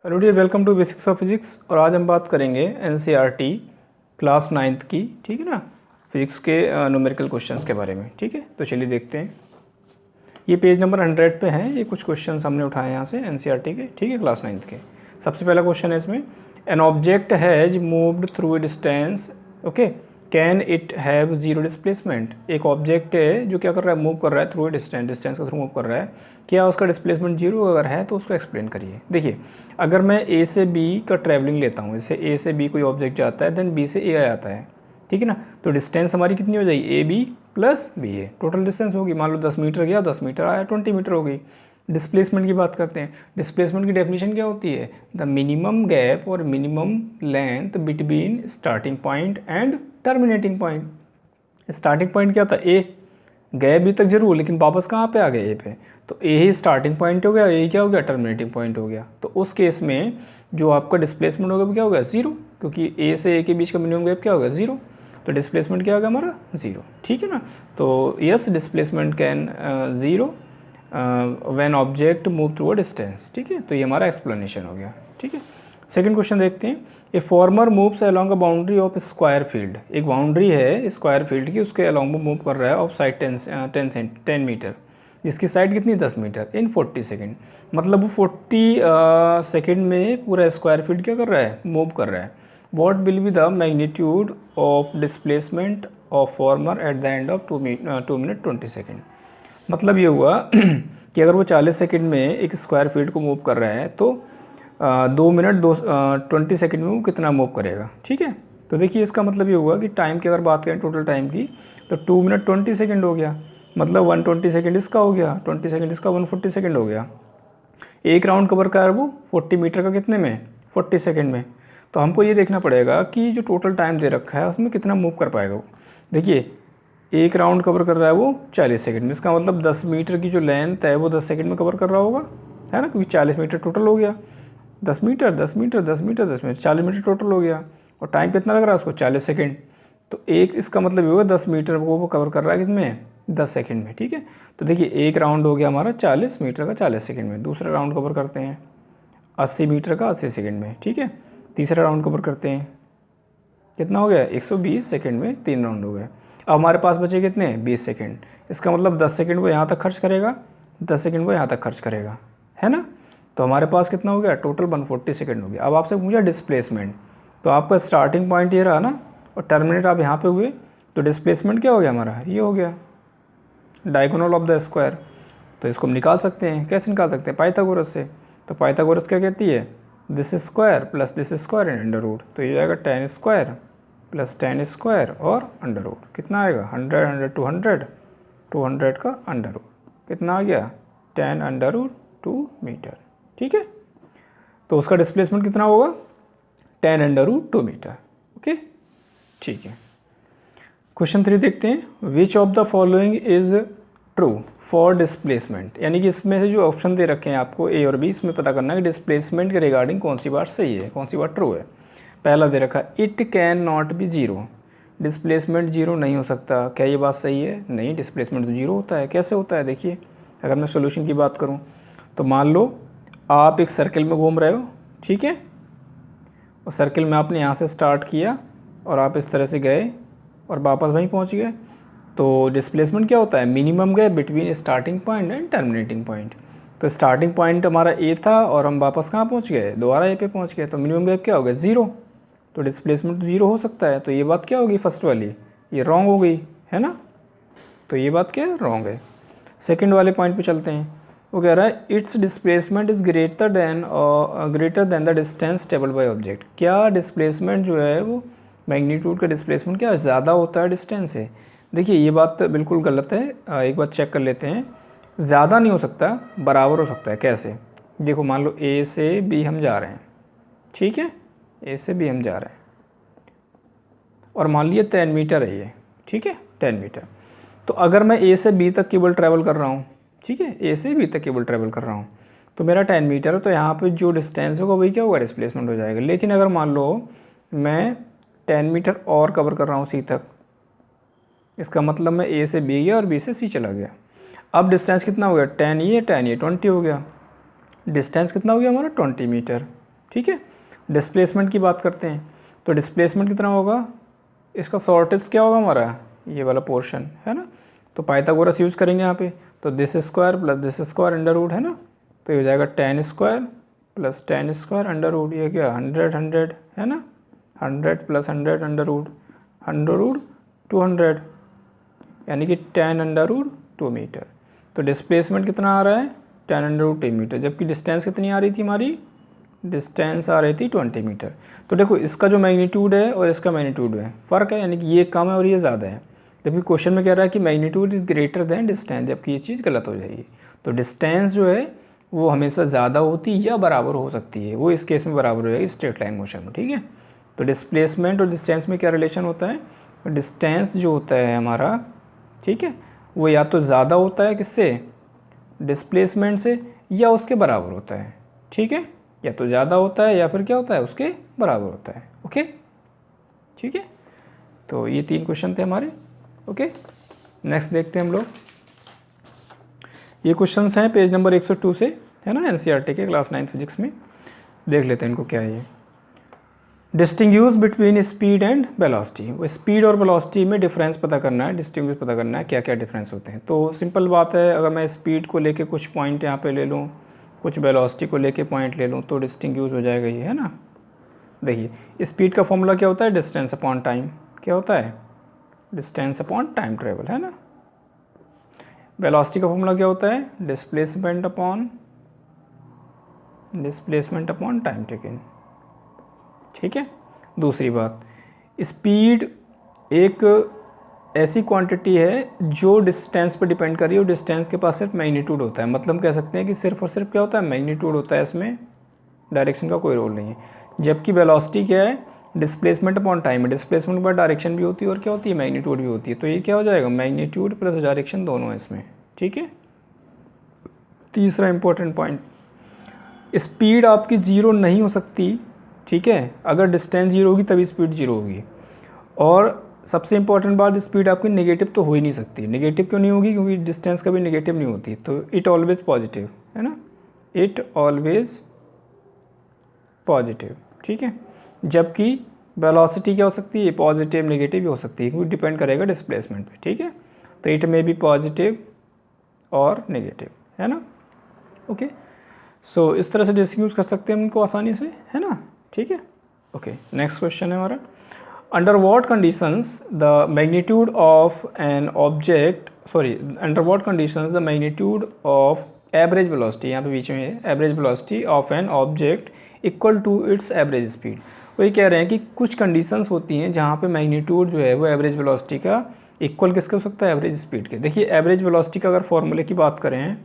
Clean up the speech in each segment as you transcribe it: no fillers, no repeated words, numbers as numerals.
Hello dear, welcome to basics of physics. और आज हम बात करेंगे एनसीईआरटी क्लास 9th की, ठीक है ना, फिजिक्स के न्यूमेरिकल क्वेश्चंस के बारे में। ठीक है, तो चलिए देखते हैं। ये पेज नंबर 100 पे हैं। ये कुछ क्वेश्चंस हमने उठाए यहाँ से एनसीईआरटी के, ठीक है, क्लास 9th के। सबसे पहला क्वेश्चन है इसमें, an object has moved through a distance, okay, can it have zero displacement. एक ऑब्जेक्ट है जो क्या कर रहा है, मूव कर रहा है थ्रू ए डिस्टेंस, डिस्टेंस का थ्रू मूव कर रहा है, क्या उसका डिस्प्लेसमेंट जीरो अगर है तो उसको एक्सप्लेन करिए। देखिए, अगर मैं ए से बी का ट्रैवलिंग लेता हूँ, जैसे ए से बी कोई ऑब्जेक्ट जाता है, देन बी से ए आ जाता है, ठीक है ना, तो डिस्टेंस हमारी कितनी हो जाएगी, A B plus B A, total distance होगी। मान लो 10 मीटर गया, 10 मीटर आया, 20 मीटर हो गई। डिस्प्लेसमेंट की बात करते हैं। डिस्प्लेसमेंट की डेफिनेशन क्या होती है, द मिनिमम गैप और minimum length between starting point and terminating point. Starting point क्या था, ए, गए बी तक जरूर, लेकिन वापस कहाँ पे आ गए, ए पे, तो ए ही स्टार्टिंग पॉइंट हो गया, ए क्या हो गया, टर्मिनेटिंग पॉइंट हो गया। तो उस केस में जो आपका डिस्प्लेसमेंट होगा वो क्या होगा, जीरो, क्योंकि ए से ए के बीच का मिनिमम गैप क्या होगा, जीरो। तो डिस्प्लेसमेंट क्या होगा हमारा, जीरो, ठीक है ना। तो yes, displacement can zero when object move through a distance, ठीक है। तो ये हमारा एक्सप्लेनेशन हो गया, ठीक है। सेकंड क्वेश्चन देखते हैं। ए farmer moves along a boundary of square field. एक बाउंड्री है स्क्वायर फील्ड की, उसके अलोंग मूव कर रहा है ऑफ साइड 10 मीटर, जिसकी साइड कितनी, 10 मीटर, इन 40 सेकेंड। मतलब वो 40 सेकेंड में पूरा स्क्वायर फील्ड क्या कर रहा है, मूव कर रहा है। What will be the magnitude of displacement of former at the end of 2 minute 20 second. मतलब ये हुआ कि अगर वो 40 सेकेंड में एक स्क्वायर फील्ड को मूव कर रहा है तो 2 मिनट 20 सेकेंड में वो कितना मूव करेगा, ठीक है। तो देखिए, इसका मतलब ये हुआ कि टाइम की अगर बात करें, टोटल टाइम की, तो 2 मिनट 20 सेकेंड हो गया, मतलब 120 सेकेंड इसका हो गया, 20 सेकेंड इसका, 140 सेकेंड हो गया। एक राउंड कवर कर वो 40 मीटर का कितने में, 40 सेकेंड में। तो हमको ये देखना पड़ेगा कि जो टोटल टाइम दे रखा है उसमें कितना मूव कर पाएगा वो। देखिए, एक राउंड कवर कर रहा है वो 40 सेकेंड में, इसका मतलब 10 मीटर की जो लेंथ है वो 10 सेकेंड में कवर कर रहा होगा, है ना, क्योंकि 40 मीटर टोटल हो गया। 10 metre 10 metre 10 metre 10 metre 40 metre total हो गया। और टाइम कितना लग रहा है उसको, 40 सेकेंड। तो एक इसका मतलब ये होगा 10 मीटर को वो कवर कर रहा है कितने, 10 सेकेंड में, ठीक है। तो देखिए, एक राउंड हो गया हमारा 40 मीटर का 40 सेकेंड में। दूसरा राउंड कवर करते हैं 80 मीटर का 80 सेकेंड में, ठीक है। तीसरा राउंड कवर करते हैं, कितना हो गया, 120 सेकेंड में 3 राउंड हो गए। अब हमारे पास बचे कितने, 20 सेकेंड। इसका मतलब 10 सेकेंड वो यहाँ तक खर्च करेगा, 10 सेकेंड वो यहाँ तक खर्च करेगा, है ना। तो हमारे पास कितना हो गया, टोटल 140 सेकेंड हो गया। अब आपसे पूछा डिस्प्लेसमेंट, तो आपका स्टार्टिंग पॉइंट ये रहा ना, और टर्मिनेट आप यहाँ पे हुए, तो डिस्प्लेसमेंट क्या हो गया हमारा, ये हो गया डायगोनल ऑफ द स्क्वायर। तो इसको हम निकाल सकते हैं, कैसे निकाल सकते हैं, पाइथागोरस से। तो पाइथागोरस क्या कहती है, this square plus this square in under root. तो ये आएगा 10 स्क्वायर प्लस 10 स्क्वायर और अंडर रूट, कितना आएगा, 100 100 200, 200 का अंडर रूट, कितना आ गया, 10 अंडर रूट 2 मीटर, ठीक है। तो उसका डिस्प्लेसमेंट कितना होगा, 10 अंडर रूट 2 मीटर, ओके, ठीक है। क्वेश्चन 3 देखते हैं। Which of the following is true for displacement, यानी कि इसमें से जो ऑप्शन दे रखे हैं आपको ए और बी, इसमें पता करना है कि डिस्प्लेसमेंट के रिगार्डिंग कौन सी बात सही है, कौन सी बात ट्रू है। पहला दे रखा, it can not be zero, displacement zero नहीं हो सकता। क्या ये बात सही है, नहीं, डिस्प्लेसमेंट तो जीरो होता है। कैसे होता है, देखिए, अगर मैं सोल्यूशन की बात करूँ तो मान लो आप एक सर्किल में घूम रहे हो, ठीक है, और सर्किल में आपने यहाँ से स्टार्ट किया और आप इस तरह से गए और वापस वहीं पहुँच गए। तो डिस्प्लेसमेंट क्या होता है, मिनिमम गए between starting point and terminating point. तो स्टार्टिंग पॉइंट हमारा ए था और हम वापस कहाँ पहुँच गए, दोबारा ए पे पहुँच गए, तो मिनिमम गैप क्या हो गया, जीरो। तो डिस्प्लेसमेंट तो जीरो हो सकता है। तो ये बात क्या होगी, फर्स्ट वाली, ये रॉन्ग हो गई, है ना। तो ये बात क्या है, रॉन्ग है। सेकंड वाले पॉइंट पे चलते हैं। वो कह रहा है it's displacement is greater than the distance travel by object. क्या डिस्प्लेसमेंट जो है वो मैग्नीट्यूड का डिस्प्लेसमेंट क्या ज़्यादा होता है डिस्टेंस से। देखिए, ये बात बिल्कुल गलत है। एक बार चेक कर लेते हैं। ज़्यादा नहीं हो सकता, बराबर हो सकता है। कैसे, देखो, मान लो ए से बी हम जा रहे हैं, ठीक है, ए से बी हम जा रहे हैं, और मान लीजिए 10 मीटर है ये, ठीक है, 10 मीटर। तो अगर मैं ए से बी तक केवल ट्रैवल कर रहा हूँ, ठीक है, ए से बी तक केवल ट्रैवल कर रहा हूँ, तो मेरा 10 मीटर है, तो यहाँ पे जो डिस्टेंस होगा वही क्या होगा, डिस्प्लेसमेंट हो जाएगा। लेकिन अगर मान लो मैं 10 मीटर और कवर कर रहा हूँ सी तक, इसका मतलब मैं ए से बी गया और बी से सी चला गया। अब डिस्टेंस कितना हो गया, 10 ये 20 हो गया। डिस्टेंस कितना हो गया हमारा, 20 मीटर, ठीक है। डिस्प्लेसमेंट की बात करते हैं, तो डिस्प्लेसमेंट कितना होगा, इसका शॉर्टेज क्या होगा हमारा, ये वाला पोर्शन है ना। तो पाइथागोरस यूज़ करेंगे यहाँ पे, तो this square plus this square under root है ना, तो ये हो जाएगा 10 square plus 10 square under root, ये क्या 100 है ना, 100 प्लस 100 अंडर रूट 200, यानी कि 10 अंडर रूट 2 मीटर। तो डिस्प्लेसमेंट कितना आ रहा है 10 अंडर रूट 2 मीटर, जबकि डिस्टेंस कितनी आ रही थी हमारी, डिस्टेंस आ रही थी 20 मीटर। तो देखो इसका जो मैग्नीट्यूड है और इसका मैग्नीट्यूड है फ़र्क है, यानी कि ये कम है और ये ज़्यादा है। जबकि क्वेश्चन में कह रहा है कि magnitude is greater than distance, जबकि ये चीज़ गलत हो जाएगी। तो डिस्टेंस जो है वो हमेशा ज़्यादा होती या बराबर हो सकती है, वो इस केस में बराबर हो जाएगी स्ट्रेट लाइन मोशन में, ठीक है। तो डिस्प्लेसमेंट और डिस्टेंस में क्या रिलेशन होता है, डिस्टेंस जो होता है हमारा, ठीक है, वो या तो ज़्यादा होता है किससे, डिस्प्लेसमेंट से, या उसके बराबर होता है, ठीक है, या तो ज़्यादा होता है या फिर क्या होता है उसके बराबर होता है। ओके, ठीक है। तो ये 3 क्वेश्चन थे हमारे। ओके, नेक्स्ट देखते हैं हम लोग। ये क्वेश्चंस हैं पेज नंबर 102 से, है ना, एनसीईआरटी के क्लास 9 फिजिक्स में। देख लेते हैं इनको क्या है ये। Distinguish between speed and velocity, वो स्पीड और वेलोसिटी में डिफरेंस पता करना है, डिस्टिंग्विश पता करना है क्या क्या डिफरेंस होते हैं। तो सिंपल बात है, अगर मैं स्पीड को लेके कुछ पॉइंट यहाँ पे ले लूँ, कुछ वेलोसिटी को लेके पॉइंट ले लूँ, तो डिस्टिंग्विश हो जाएगा ये, है ना। देखिए स्पीड का फॉर्मूला क्या होता है, डिस्टेंस अपॉन टाइम, क्या होता है, डिस्टेंस अपॉन टाइम ट्रेवल, है ना। वेलोसिटी का फॉर्मूला क्या होता है, डिस्प्लेसमेंट अपॉन टाइम टेकन, ठीक है। दूसरी बात, स्पीड एक ऐसी क्वांटिटी है जो डिस्टेंस पर डिपेंड कर रही है, और डिस्टेंस के पास सिर्फ मैग्नीट्यूड होता है, मतलब कह सकते हैं कि सिर्फ और सिर्फ क्या होता है, मैग्नीट्यूड होता है, इसमें डायरेक्शन का कोई रोल नहीं है। जबकि वेलोसिटी क्या है, डिस्प्लेसमेंट अपॉन टाइम है, डिस्प्लेसमेंट के बाद डायरेक्शन भी होती है और क्या होती है, मैग्नीट्यूड भी होती है। तो ये क्या हो जाएगा, मैग्नीट्यूड प्लस डायरेक्शन दोनों है इसमें, ठीक है। तीसरा इंपॉर्टेंट पॉइंट, स्पीड आपकी जीरो नहीं हो सकती, ठीक है, अगर डिस्टेंस जीरो होगी तभी स्पीड जीरो होगी। और सबसे इंपॉर्टेंट बात, स्पीड आपकी नेगेटिव तो हो ही नहीं सकती। नेगेटिव क्यों नहीं होगी, क्योंकि डिस्टेंस कभी नेगेटिव नहीं होती, तो इट ऑलवेज पॉजिटिव, है ना, इट ऑलवेज पॉजिटिव, ठीक है। जबकि वेलोसिटी क्या हो सकती है, पॉजिटिव नेगेटिव भी हो सकती है, क्योंकि डिपेंड करेगा डिस्प्लेसमेंट पे, ठीक है। तो इट में भी पॉजिटिव और नेगेटिव, है ना। ओके, सो इस तरह से डिस्टिंग्विश कर सकते हैं हम इनको आसानी से, है ना, ठीक है। ओके, नेक्स्ट क्वेश्चन है हमारा, under what conditions the magnitude of an object, under what conditions the magnitude of average velocity, यहाँ पे बीच में है, average velocity of an object equal to its average speed. वही कह रहे हैं कि कुछ कंडीशंस होती हैं जहाँ पे मैग्नीट्यूड जो है वो एवरेज वेलोसिटी का इक्वल किसके हो सकता है, एवरेज स्पीड के। देखिए एवरेज वेलोसिटी का अगर फॉर्मूले की बात करें,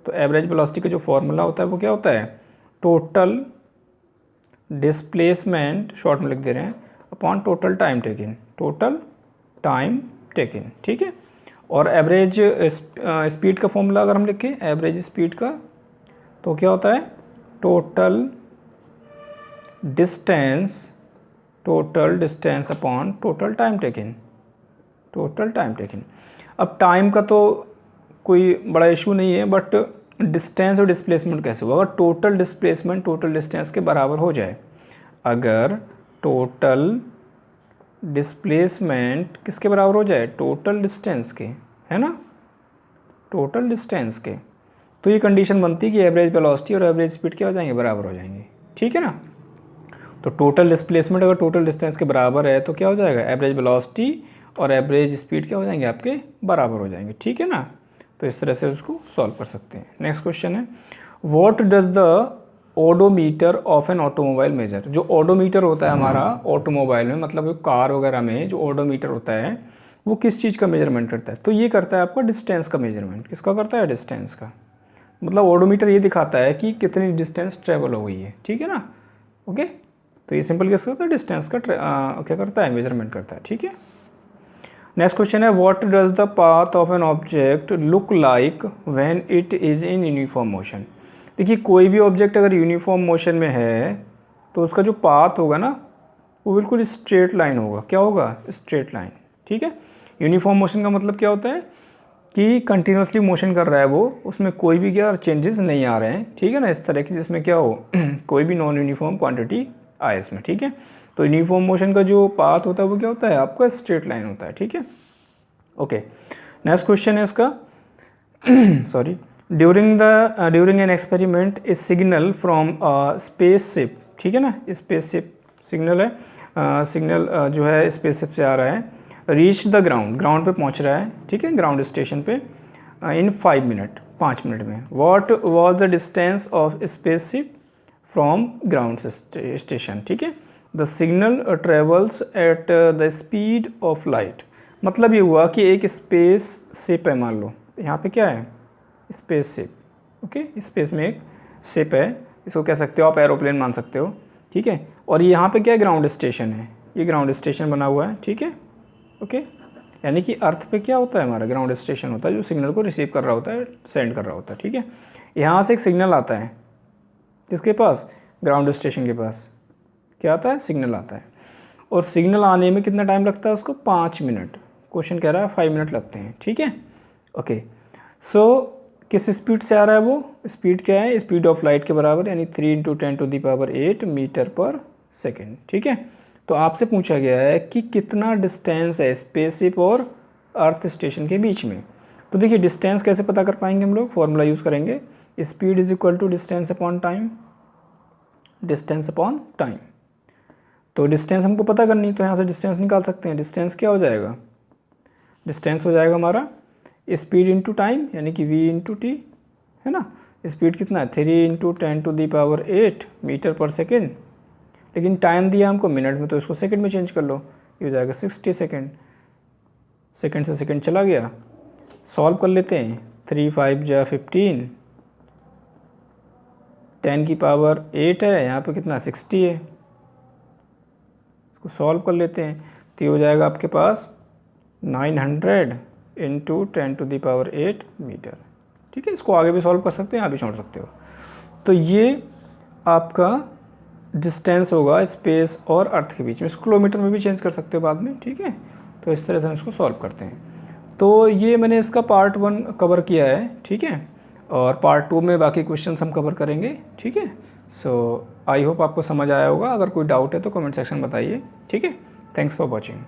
तो एवरेज वेलोसिटी का जो फॉर्मूला होता है वो क्या होता है, टोटल डिस्प्लेसमेंट, शॉर्ट में लिख दे रहे हैं, upon total time taken, total time taken, ठीक है। और एवरेज स्पीड का फॉर्मूला अगर हम लिखें, एवरेज स्पीड का, तो क्या होता है, total distance upon total time taken, total time taken. अब टाइम का तो कोई बड़ा इशू नहीं है, बट डिस्टेंस और डिस्प्लेसमेंट कैसे होगा, अगर टोटल डिस्प्लेसमेंट टोटल डिस्टेंस के बराबर हो जाए, अगर टोटल डिस्प्लेसमेंट किसके बराबर हो जाए, टोटल डिस्टेंस के, है ना, टोटल डिस्टेंस के, तो ये कंडीशन बनती है कि एवरेज वेलोसिटी और एवरेज स्पीड क्या हो जाएंगे, बराबर हो जाएंगे, ठीक है ना। तो टोटल डिस्प्लेसमेंट अगर टोटल डिस्टेंस के बराबर है तो क्या हो जाएगा, एवरेज वेलोसिटी और एवरेज स्पीड क्या हो जाएंगे, आपके बराबर हो जाएंगे, ठीक है ना। तो इस तरह से उसको सॉल्व कर सकते हैं। नेक्स्ट क्वेश्चन है, what does the odometer of an automobile measure, जो ओडोमीटर होता है हमारा ऑटोमोबाइल में, मतलब कार वगैरह में जो ओडोमीटर होता है वो किस चीज़ का मेजरमेंट करता है, तो ये करता है आपका डिस्टेंस का मेजरमेंट। किसका करता है, डिस्टेंस का, मतलब ओडोमीटर ये दिखाता है कि कितनी डिस्टेंस ट्रेवल हो गई है, ठीक है ना। ओके, तो ये सिंपल कैसे करता है, डिस्टेंस का क्या करता है, मेजरमेंट करता है, ठीक है। नेक्स्ट क्वेश्चन है, what does the path of an object look like when it is in uniform motion. देखिए कोई भी ऑब्जेक्ट अगर यूनिफॉर्म मोशन में है तो उसका जो पाथ होगा ना वो बिल्कुल स्ट्रेट लाइन होगा, क्या होगा, स्ट्रेट लाइन, ठीक है। यूनिफॉर्म मोशन का मतलब क्या होता है, कि कंटिन्यूसली मोशन कर रहा है वो, उसमें कोई भी क्या चेंजेस नहीं आ रहे हैं, ठीक है ना, इस तरह की जिसमें क्या हो कोई भी नॉन यूनिफॉर्म क्वांटिटी आए इसमें, ठीक है। तो यूनिफॉर्म मोशन का जो पाथ होता है वो क्या होता है आपका स्ट्रेट लाइन होता है, ठीक है। ओके, नेक्स्ट क्वेश्चन है इसका sorry, during an experiment A signal from spaceship, ठीक है ना, स्पेसशिप सिग्नल है, सिग्नल जो है स्पेसशिप से आ रहा है, रीच द ग्राउंड पे पहुंच रहा है, ठीक है, ग्राउंड स्टेशन पे इन 5 मिनट, 5 मिनट में। What was the distance of spaceship from ground station, ठीक है। The signal travels at the speed of light. मतलब ये हुआ कि एक स्पेस शिप है, मान लो यहाँ पे क्या है स्पेस शिप, ओके, स्पेस में एक शिप है, इसको कह सकते हो आप एरोप्लेन मान सकते हो, ठीक है। और यहाँ पे क्या है ग्राउंड स्टेशन है, ये ग्राउंड स्टेशन बना हुआ है, ठीक है, ओके। यानी कि अर्थ पे क्या होता है हमारा ग्राउंड स्टेशन होता है जो सिग्नल को रिसीव कर रहा होता है, सेंड कर रहा होता है, ठीक है। यहाँ से एक सिग्नल आता है किसके पास, ग्राउंड स्टेशन के पास क्या आता है, सिग्नल आता है। और सिग्नल आने में कितना टाइम लगता है उसको, 5 मिनट। क्वेश्चन कह रहा है 5 मिनट लगते हैं, ठीक है, ओके। सो किस स्पीड से आ रहा है वो, स्पीड क्या है, स्पीड ऑफ लाइट के बराबर, यानी 3 × 10⁸ मीटर पर सेकेंड, ठीक है। तो आपसे पूछा गया है कि कितना डिस्टेंस है स्पेसशिप और अर्थ स्टेशन के बीच में। तो देखिए डिस्टेंस कैसे पता कर पाएंगे हम लोग, फॉर्मूला यूज़ करेंगे, speed is equal to distance upon time, distance upon time. तो डिस्टेंस हमको पता करनी, तो यहाँ से डिस्टेंस निकाल सकते हैं। डिस्टेंस क्या हो जाएगा, डिस्टेंस हो जाएगा हमारा स्पीड इंटू टाइम, यानी कि v इंटू टी, है ना। स्पीड कितना है 3 × 10⁸ मीटर पर सेकेंड, लेकिन टाइम दिया हमको मिनट में, तो इसको सेकंड में चेंज कर लो, ये हो जाएगा 60 सेकंड। सेकंड से सेकंड चला गया, सॉल्व कर लेते हैं, 3 × 5 = 15, 10⁸ है, यहाँ पे कितना 60 है, इसको सॉल्व कर लेते हैं, तो ये हो जाएगा आपके पास 900 × 10⁸ मीटर, ठीक है। इसको आगे भी सॉल्व कर सकते हैं, यहाँ भी छोड़ सकते हो। तो ये आपका डिस्टेंस होगा स्पेस और अर्थ के बीच में, इसको किलोमीटर में भी चेंज कर सकते हो बाद में, ठीक है। तो इस तरह से हम इसको सॉल्व करते हैं। तो ये मैंने इसका पार्ट 1 कवर किया है, ठीक है, और पार्ट 2 में बाकी क्वेश्चंस हम कवर करेंगे, ठीक है। सो आई होप आपको समझ आया होगा, अगर कोई डाउट है तो कमेंट सेक्शन बताइए, ठीक है। Thanks for watching.